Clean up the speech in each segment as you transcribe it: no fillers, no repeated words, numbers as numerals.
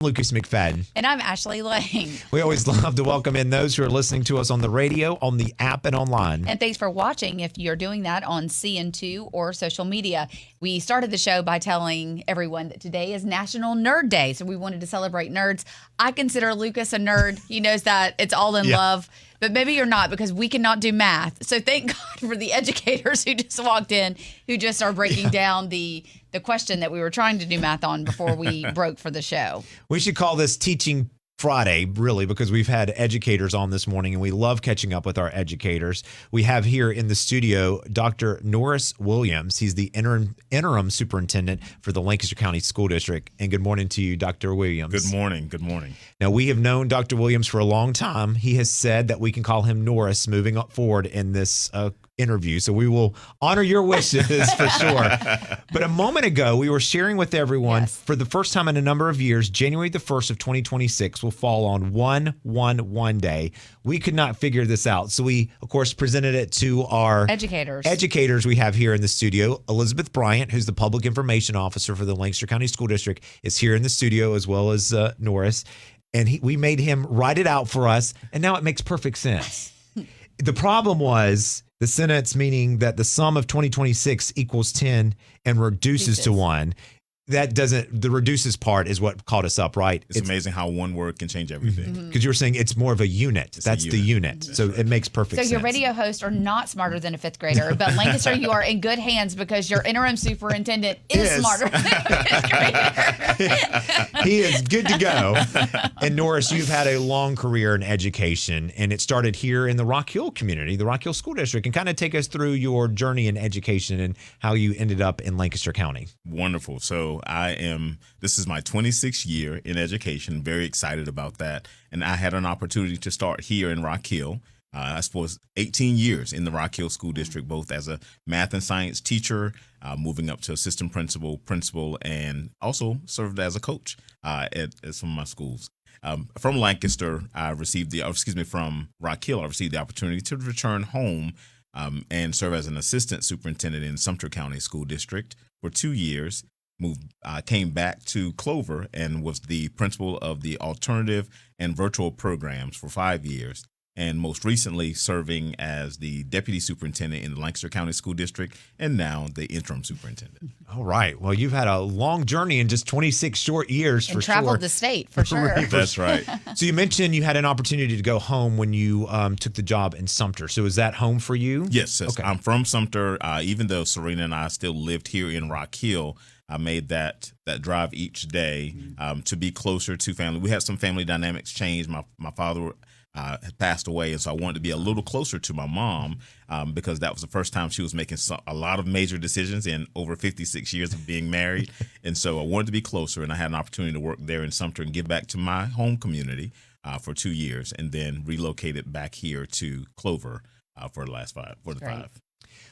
Lucas McFadden. And I'm Ashley Lang. We always love to welcome in those who are listening to us on the radio, on the app, and online. And thanks for watching if you're doing that on CN2 or social media. We started the show by telling everyone that today is National Nerd Day, so we wanted to celebrate nerds. I consider Lucas a nerd. He knows that. It's all in love. But maybe you're not, because we cannot do math. So thank God for the educators who just walked in, who just are breaking down the question that we were trying to do math on before we broke for the show. We should call this Teaching Friday, really, because we've had educators on this morning, and we love catching up with our educators. We have here in the studio Dr. Norris Williams. He's the interim superintendent for the Lancaster County School District. And good morning to you, Dr. Williams. Good morning. Good morning. Now, we have known Dr. Williams for a long time. He has said that we can call him Norris moving up forward in this interview. So we will honor your wishes for sure. But a moment ago, we were sharing with everyone, for the first time in a number of years, January the 1st of 2026 will fall on 1-1-1 day. We could not figure this out. So we, of course, presented it to our educators we have here in the studio. Elizabeth Bryant, who's the public information officer for the Lancaster County School District, is here in the studio, as well as Norris. And we made him write it out for us. And now it makes perfect sense. The problem was the sentence meaning that the sum of 2026 equals 10 and reduces to 1. That doesn't, the reduces part is what caught us up, right? It's amazing how one word can change everything. Because you were saying it's more of a unit. That's the unit. So it makes perfect sense. So your radio hosts are not smarter than a fifth grader, but Lancaster, you are in good hands because your interim superintendent is smarter than a fifth grader. He is good to go. And Norris, you've had a long career in education, and it started here in the Rock Hill community, the Rock Hill School District. And kind of take us through your journey in education and how you ended up in Lancaster County. Wonderful. So this is my 26th year in education, very excited about that. And I had an opportunity to start here in Rock Hill. I suppose 18 years in the Rock Hill School District, both as a math and science teacher, moving up to assistant principal, and also served as a coach at some of my schools. From Lancaster, from Rock Hill, I received the opportunity to return home and serve as an assistant superintendent in Sumter County School District for 2 years. Came back to Clover and was the principal of the alternative and virtual programs for 5 years, and most recently serving as the deputy superintendent in the Lancaster County School District, and now the interim superintendent. All right. Well, you've had a long journey in just 26 short years, for sure. And traveled the state, for sure. That's right. So you mentioned you had an opportunity to go home when you took the job in Sumter. So is that home for you? Yes. Okay. I'm from Sumter. Even though Serena and I still lived here in Rock Hill, I made that drive each day to be closer to family. We had some family dynamics change. My father had passed away, and so I wanted to be a little closer to my mom because that was the first time she was making a lot of major decisions in over 56 years of being married. And so I wanted to be closer, and I had an opportunity to work there in Sumter and give back to my home community for 2 years, and then relocated back here to Clover for the last five.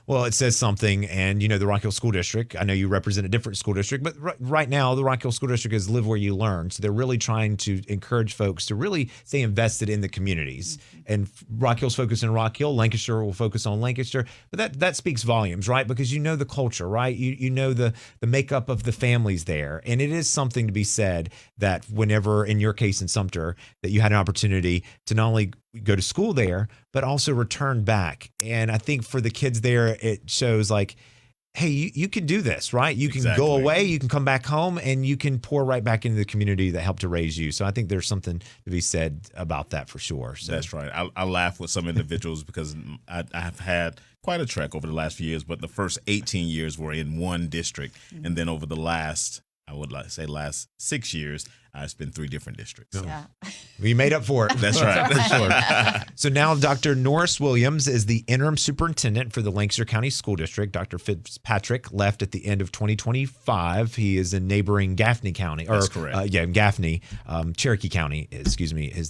Well, it says something, and the Rock Hill School District, I know you represent a different school district, but right now the Rock Hill School District is live where you learn. So they're really trying to encourage folks to really stay invested in the communities. And Rock Hill's focused on Rock Hill, Lancaster will focus on Lancaster, but that speaks volumes, right? Because you know the culture, right? You know the makeup of the families there. And it is something to be said that whenever, in your case in Sumter, that you had an opportunity to not only go to school there, but also return back. And I think for the kids there, it shows like, hey, you can do this, right? You can go away, you can come back home, and you can pour right back into the community that helped to raise you. So I think there's something to be said about that for sure. So. That's right. I laugh with some individuals because I've had quite a trek over the last few years, but the first 18 years were in one district. And then over the last 6 years, it's been 3 different districts. Yeah. We made up for it. That's right. For sure. So now Dr. Norris Williams is the interim superintendent for the Lancaster County School District. Dr. Fitzpatrick left at the end of 2025. He is in neighboring Gaffney County. That's correct. Gaffney. Cherokee County, is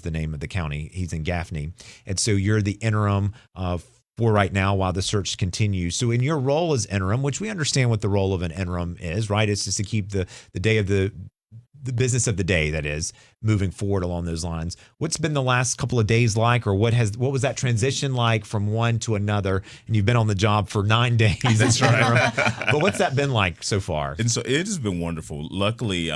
the name of the county. He's in Gaffney. And so you're the interim for right now while the search continues. So in your role as interim, which we understand what the role of an interim is, right? It's just to keep the day of the business of the day, that is, moving forward along those lines. What's been the last couple of days like, or what was that transition like from one to another? And you've been on the job for 9 days. That's right. But what's that been like so far? And so it has been wonderful. Luckily,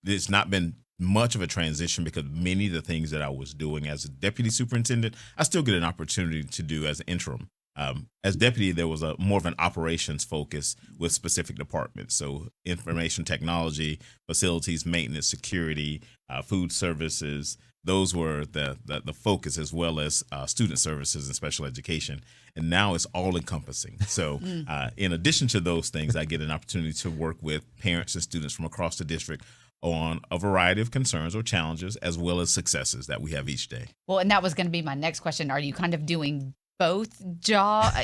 it's not been much of a transition because many of the things that I was doing as a deputy superintendent, I still get an opportunity to do as an interim. As deputy, there was more of an operations focus with specific departments. So information technology, facilities, maintenance, security, food services, those were the focus, as well as student services and special education. And now it's all encompassing. So in addition to those things, I get an opportunity to work with parents and students from across the district on a variety of concerns or challenges, as well as successes that we have each day. Well, and that was going to be my next question. Are you kind of doing both jobs?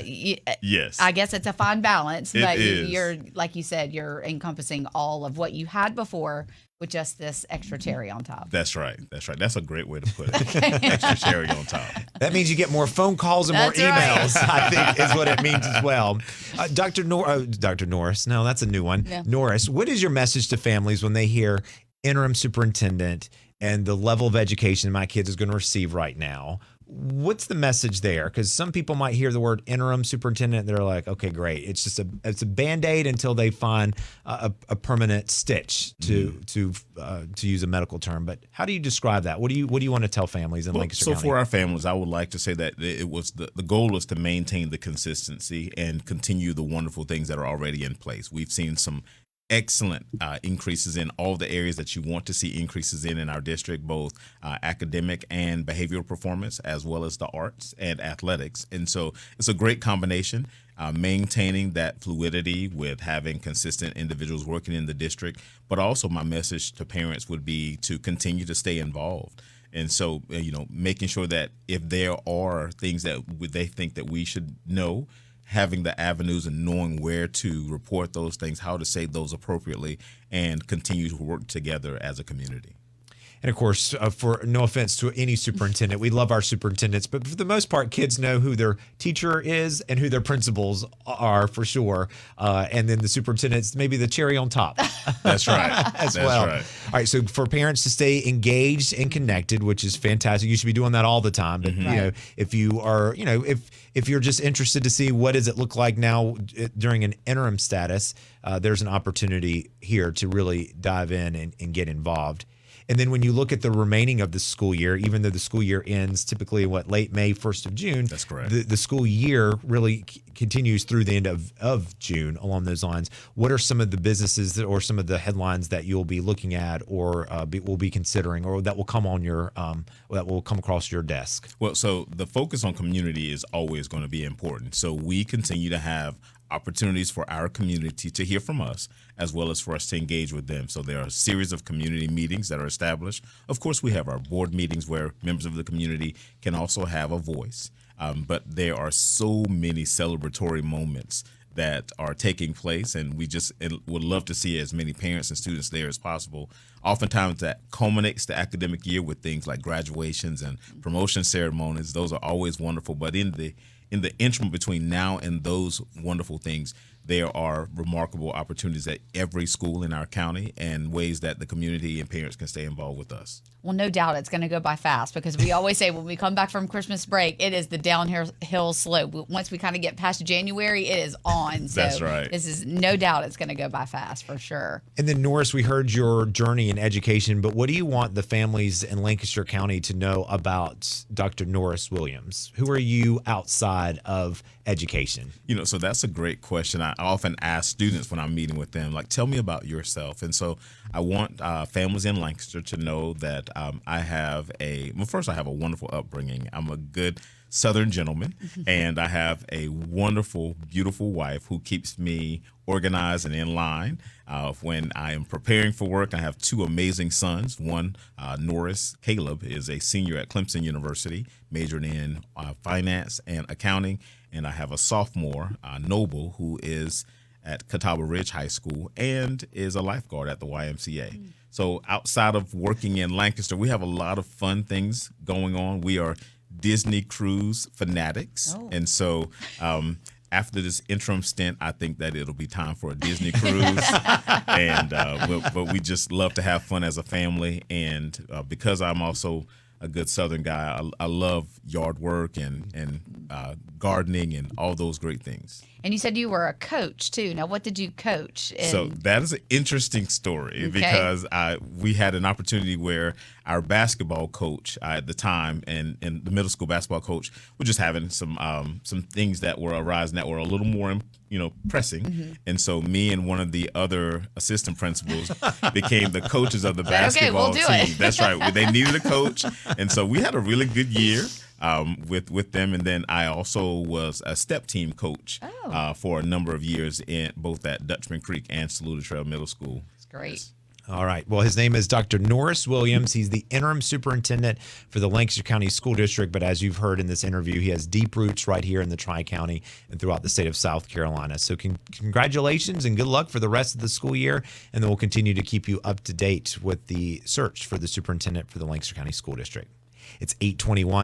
Yes. I guess it's a fine balance, but is. you're, like you said, you're encompassing all of what you had before with just this extra cherry on top. That's right. That's a great way to put it. Extra cherry on top. That means you get more phone calls and That's more right. emails, I think is what it means as well. Dr. Norris, no, that's a new one. Yeah. Norris, what is your message to families when they hear interim superintendent and the level of education my kid is going to receive right now? What's the message there? Because some people might hear the word interim superintendent, they're like, okay, great. It's just it's a Band-Aid until they find a permanent stitch to use a medical term. But how do you describe that? What do you want to tell families in Lancaster County? So for our families, I would like to say that it was the goal was to maintain the consistency and continue the wonderful things that are already in place. We've seen some excellent increases in all the areas that you want to see increases in our district, both academic and behavioral performance, as well as the arts and athletics. And so it's a great combination, maintaining that fluidity with having consistent individuals working in the district. But also my message to parents would be to continue to stay involved. And so, making sure that if there are things that they think that we should know, having the avenues and knowing where to report those things, how to say those appropriately, and continue to work together as a community. And of course, for no offense to any superintendent, we love our superintendents, but for the most part, kids know who their teacher is and who their principals are for sure. And then the superintendent's maybe the cherry on top. That's right. That's well. Right. All right. So for parents to stay engaged and connected, which is fantastic, you should be doing that all the time. But if you are, if you're just interested to see what does it look like now during an interim status, there's an opportunity here to really dive in and get involved. And then when you look at the remaining of the school year, even though the school year ends typically late May, 1st of June. That's correct. The school year really continues through the end of June along those lines. What are some of the businesses or some of the headlines that you'll be looking at or will be considering or that will come on your that will come across your desk? Well, so the focus on community is always going to be important. So we continue to have opportunities for our community to hear from us, as well as for us to engage with them. So there are a series of community meetings that are established. Of course, we have our board meetings where members of the community can also have a voice. But there are so many celebratory moments that are taking place, and we just would love to see as many parents and students there as possible. Oftentimes that culminates the academic year with things like graduations and promotion ceremonies. Those are always wonderful, but in the interim between now and those wonderful things, there are remarkable opportunities at every school in our county and ways that the community and parents can stay involved with us. Well, no doubt it's going to go by fast because we always say when we come back from Christmas break, it is the downhill slope. Once we kind of get past January, it is on. So That's right. This is no doubt it's going to go by fast for sure. And then Norris, we heard your journey in education, but what do you want the families in Lancaster County to know about Dr. Norris Williams? Who are you outside of education? So that's a great question. I often ask students when I'm meeting with them, tell me about yourself. And so I want families in Lancaster to know that I have a wonderful upbringing. I'm a good Southern gentleman, and I have a wonderful, beautiful wife who keeps me organized and in line. When I am preparing for work, I have two amazing sons. One, Norris Caleb, is a senior at Clemson University, majoring in finance and accounting. And I have a sophomore, Noble, who is at WRHI High School and is a lifeguard at the YMCA. So outside of working in Lancaster, we have a lot of fun things going on. We are Disney cruise fanatics. Oh. And so after this interim stint, I think that it'll be time for a Disney cruise. And but we just love to have fun as a family. And because I'm also a good Southern guy, I love yard work and gardening and all those great things. And you said you were a coach too. Now, what did you coach? So that is an interesting story because we had an opportunity where our basketball coach at the time and the middle school basketball coach were just having some things that were arising that were a little more pressing. And so me and one of the other assistant principals became the coaches of the basketball we'll do team. it. That's right. They needed a coach. And so we had a really good year with them. And then I also was a step team coach for a number of years in both at Dutchman Creek and Saluda Trail Middle School. That's great. All right. Well, his name is Dr. Norris Williams. He's the interim superintendent for the Lancaster County School District. But as you've heard in this interview, he has deep roots right here in the Tri-County and throughout the state of South Carolina. So congratulations and good luck for the rest of the school year. And then we'll continue to keep you up to date with the search for the superintendent for the Lancaster County School District. It's 8:21.